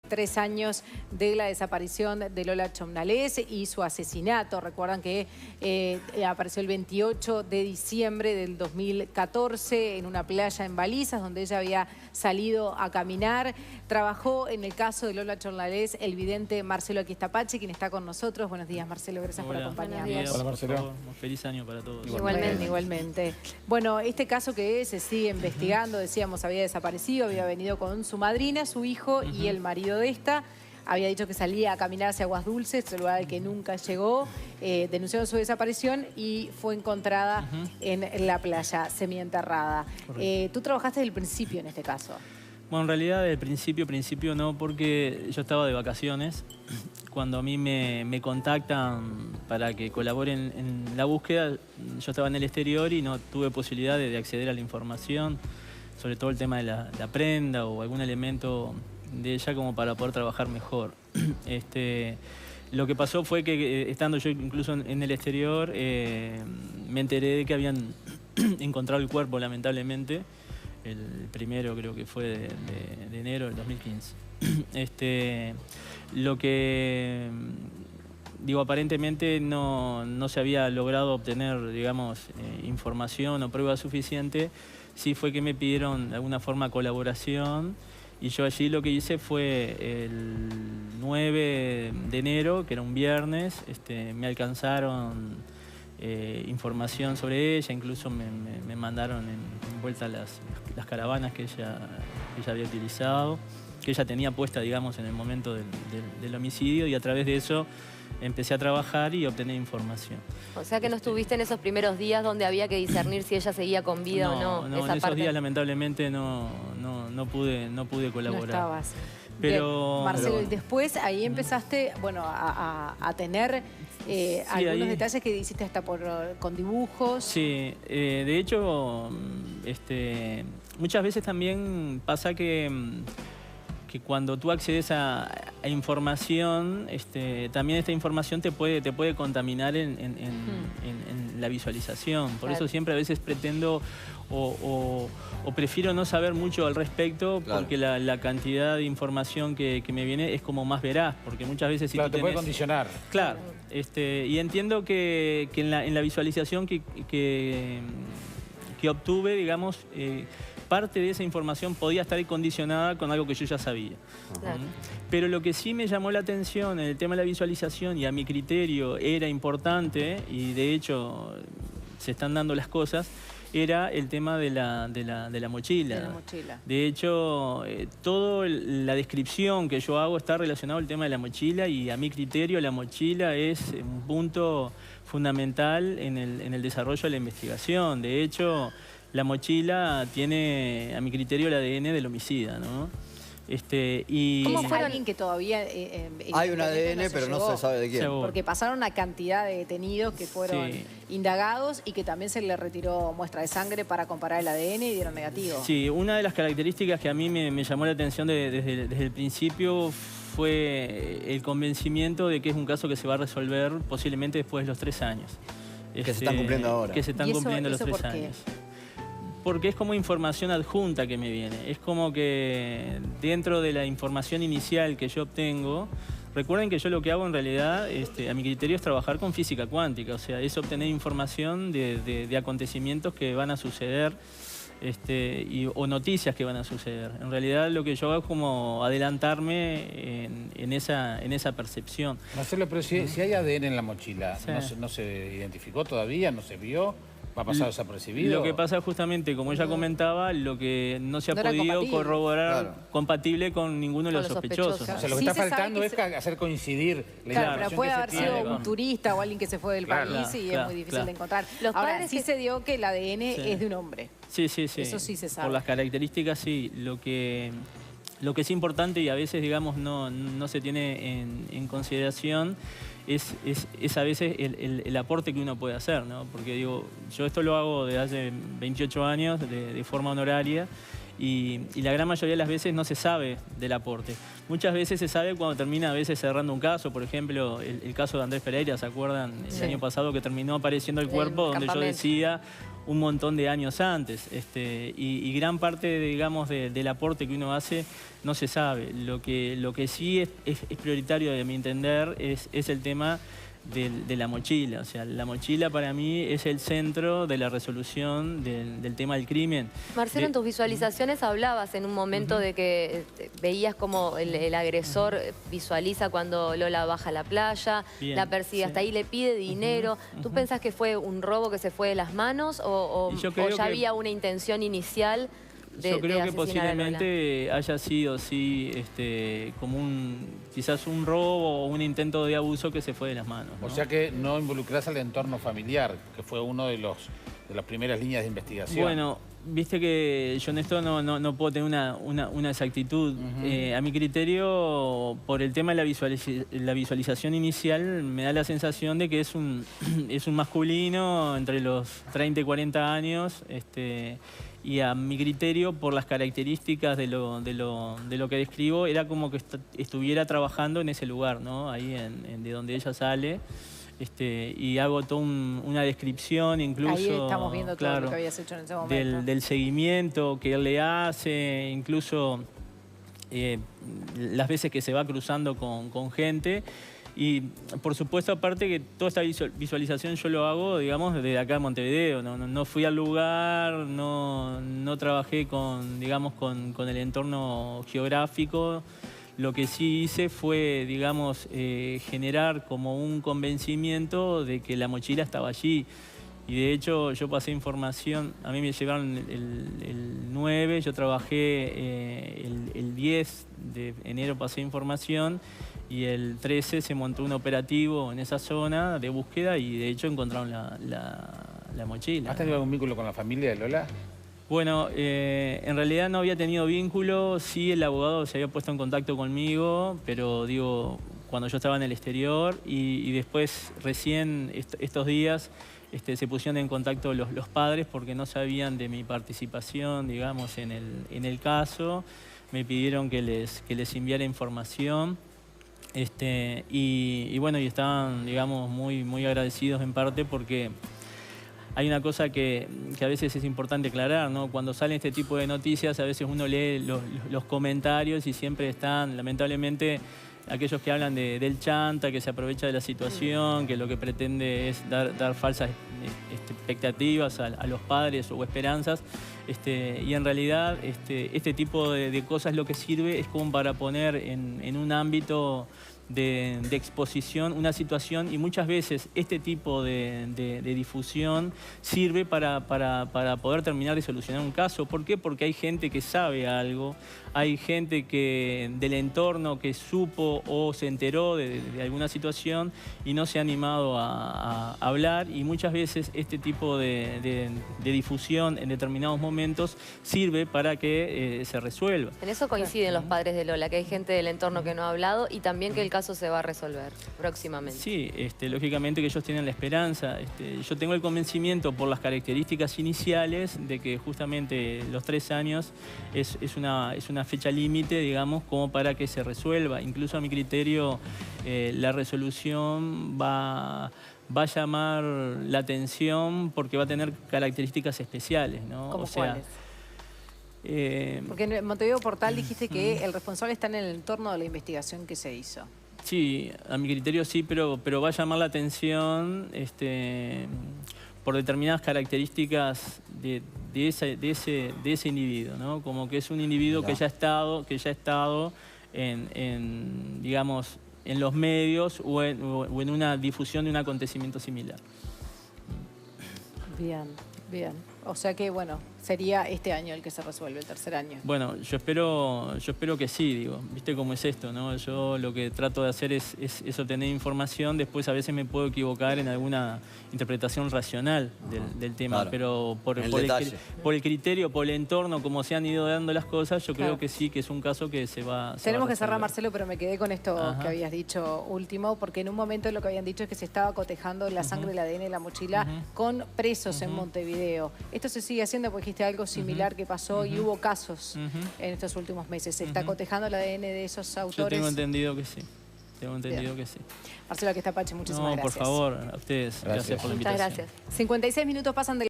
3 años de la desaparición de Lola Chomnales y su asesinato. Recuerdan que apareció el 28 de diciembre del 2014 en una playa en Balizas, donde ella había salido a caminar. Trabajó en el caso de Lola Chomnales el vidente Marcelo Aquistapache, quien está con nosotros. Buenos días, Marcelo, gracias por acompañarnos. Hola, Marcelo. Feliz año para todos. Igualmente. Igualmente. Bueno, este caso que se sigue investigando, decíamos, había desaparecido, había venido con su madrina, su hijo y el marido de esta. Había dicho que salía a caminar hacia Aguas Dulces, el lugar al que nunca llegó. Denunciaron su desaparición y fue encontrada en la playa, semienterrada. Tú trabajaste desde el principio en este caso. Bueno, en realidad del principio no, porque yo estaba de vacaciones. Cuando a mí me contactan para que colaboren en la búsqueda, yo estaba en el exterior y no tuve posibilidad de acceder a la información, sobre todo el tema de la prenda o algún elemento de ella como para poder trabajar mejor. Lo que pasó fue que estando yo incluso en el exterior, me enteré de que habían encontrado el cuerpo, lamentablemente, el primero creo que fue de enero del 2015. Lo que, digo, aparentemente no se había logrado obtener, digamos, información o prueba suficiente. Sí fue que me pidieron de alguna forma colaboración y yo allí lo que hice fue el 9 de enero, que era un viernes, me alcanzaron información sobre ella, incluso me mandaron en vuelta las caravanas que ella había utilizado, que ella tenía puesta, digamos, en el momento del homicidio, y a través de eso empecé a trabajar y obtener información. O sea que no estuviste en esos primeros días donde había que discernir si ella seguía con vida o no. No, en esos días lamentablemente no pude colaborar. No estabas. Pero, bien, Marcelo, y después ahí empezaste, bueno, a tener algunos detalles que hiciste hasta con dibujos. Sí, de hecho, muchas veces también pasa que cuando tú accedes a información, también esta información te puede contaminar en la visualización. Por eso siempre a veces pretendo o prefiero no saber mucho al respecto, porque la cantidad de información que me viene es como más veraz, porque muchas veces si tú te puede condicionar. Claro, y entiendo que en la visualización que obtuve, digamos, parte de esa información podía estar condicionada con algo que yo ya sabía. Claro. Pero lo que sí me llamó la atención en el tema de la visualización, y a mi criterio era importante, y de hecho se están dando las cosas, era el tema de la mochila. De hecho, toda la descripción que yo hago está relacionado al tema de la mochila, y a mi criterio la mochila es un punto fundamental en el desarrollo de la investigación. De hecho, la mochila tiene, a mi criterio, el ADN del homicida, ¿no? ¿Cómo fue alguien que todavía... hay un ADN, pero no se sabe de quién. Porque pasaron una cantidad de detenidos que fueron indagados y que también se le retiró muestra de sangre para comparar el ADN y dieron negativo. Sí, una de las características que a mí me llamó la atención desde el principio fue el convencimiento de que es un caso que se va a resolver posiblemente después de los 3 años. Que se están cumpliendo ahora. Que se están cumpliendo los 3 años. Porque es como información adjunta que me viene. Es como que dentro de la información inicial que yo obtengo, recuerden que yo lo que hago en realidad, a mi criterio, es trabajar con física cuántica. O sea, es obtener información de acontecimientos que van a suceder o noticias que van a suceder. En realidad lo que yo hago es como adelantarme en esa percepción. Marcelo, pero si hay ADN en la mochila, ¿no se identificó todavía? ¿No se vio? ¿Va a pasar desapercibido? Lo que pasa justamente, como ella comentaba, lo que no se ha podido corroborar compatible con ninguno de los sospechosos. O sea, lo que está faltando es hacer coincidir la información. Pero puede haber sido un turista o alguien que se fue del país y es muy difícil de encontrar. Ahora, sí se dio que el ADN es de un hombre. Sí. Eso sí se sabe. Por las características, sí. Lo que es importante y a veces, digamos, no se tiene en consideración es a veces el aporte que uno puede hacer, ¿no? Porque digo, yo esto lo hago desde hace 28 años de forma honoraria, y la gran mayoría de las veces no se sabe del aporte. Muchas veces se sabe cuando termina a veces cerrando un caso, por ejemplo, el caso de Andrés Pereira, ¿se acuerdan? El año pasado que terminó apareciendo el cuerpo, donde yo decía un montón de años antes. Y gran parte, digamos, del aporte que uno hace no se sabe. Lo que sí es prioritario, de mi entender, es el tema de la mochila. O sea, la mochila para mí es el centro de la resolución del tema del crimen. Marcelo, en tus visualizaciones hablabas en un momento de que veías como el agresor visualiza cuando Lola baja a la playa, la persigue hasta ahí, le pide dinero. ¿Tú pensás que fue un robo que se fue de las manos o ya había una intención inicial? Yo creo que posiblemente haya sido, sí, como quizás un robo o un intento de abuso que se fue de las manos, ¿no? O sea que no involucrás al entorno familiar, que fue uno de las primeras líneas de investigación. Bueno, viste que yo en esto no puedo tener una exactitud. A mi criterio, por el tema de la visualización inicial, me da la sensación de que es un masculino entre los 30 y 40 años, y a mi criterio, por las características de lo que describo, era como que estuviera trabajando en ese lugar, ¿no? Ahí de donde ella sale. Y hago toda una descripción, incluso... Ahí estamos viendo todo lo que habías hecho en ese momento. Del seguimiento que él le hace, incluso las veces que se va cruzando con gente. Y, por supuesto, aparte que toda esta visualización yo lo hago, digamos, desde acá en Montevideo. No fui al lugar, no trabajé con el entorno geográfico. Lo que sí hice fue, digamos, generar como un convencimiento de que la mochila estaba allí. Y de hecho yo pasé información, a mí me llegaron el 9, yo trabajé el 10 de enero, pasé información, y el 13 se montó un operativo en esa zona de búsqueda y de hecho encontraron la mochila. ¿Has tenido algún vínculo con la familia de Lola? Bueno, en realidad no había tenido vínculo, sí el abogado se había puesto en contacto conmigo, pero digo, cuando yo estaba en el exterior y después recién estos días se pusieron en contacto los padres porque no sabían de mi participación, digamos, en el caso. Me pidieron que les enviara información. Y bueno, y estaban, digamos, muy agradecidos en parte porque hay una cosa que a veces es importante aclarar, ¿no? Cuando salen este tipo de noticias, a veces uno lee los comentarios y siempre están, lamentablemente, aquellos que hablan del chanta, que se aprovecha de la situación, que lo que pretende es dar falsas expectativas a los padres o esperanzas. Y en realidad este tipo de cosas lo que sirve es como para poner en un ámbito de exposición una situación, y muchas veces este tipo de difusión sirve para poder terminar de solucionar un caso. ¿Por qué? Porque hay gente que sabe algo, hay gente del entorno que supo o se enteró de alguna situación y no se ha animado a hablar, y muchas veces este tipo de difusión en determinados momentos sirve para que se resuelva. En eso coinciden los padres de Lola, que hay gente del entorno que no ha hablado y también que el caso se va a resolver próximamente. Sí, lógicamente que ellos tienen la esperanza. Yo tengo el convencimiento por las características iniciales de que justamente los 3 años es una fecha límite, digamos, como para que se resuelva. Incluso a mi criterio la resolución va a llamar la atención porque va a tener características especiales, ¿no? ¿Cómo cuáles? Porque en Montevideo Portal dijiste que el responsable está en el entorno de la investigación que se hizo. Sí, a mi criterio sí, pero va a llamar la atención por determinadas características de ese individuo, ¿no? Como que es un individuo que ya ha estado digamos, en los medios o en una difusión de un acontecimiento similar. Bien, bien. O sea que, bueno, sería este año el que se resuelve, el tercer año. Bueno, yo espero que sí, digo. ¿Viste cómo es esto, no? Yo lo que trato de hacer es obtener información. Después a veces me puedo equivocar en alguna interpretación racional del tema. Claro. Pero por el criterio, por el entorno, como se han ido dando las cosas, yo creo que sí, que es un caso que se va a resolver. Tenemos que cerrar, Marcelo, pero me quedé con esto que habías dicho último, porque en un momento lo que habían dicho es que se estaba cotejando la sangre, el ADN de la mochila con presos en Montevideo. ¿Esto se sigue haciendo? Porque dijiste ¿Viste? Algo similar que pasó y hubo casos en estos últimos meses. ¿Se está cotejando el ADN de esos autores? Yo tengo entendido que sí. Tengo entendido que sí. Marcelo Questapache, muchísimas gracias. No, por favor, a ustedes. Gracias por la invitación. Muchas gracias. 56 minutos pasan de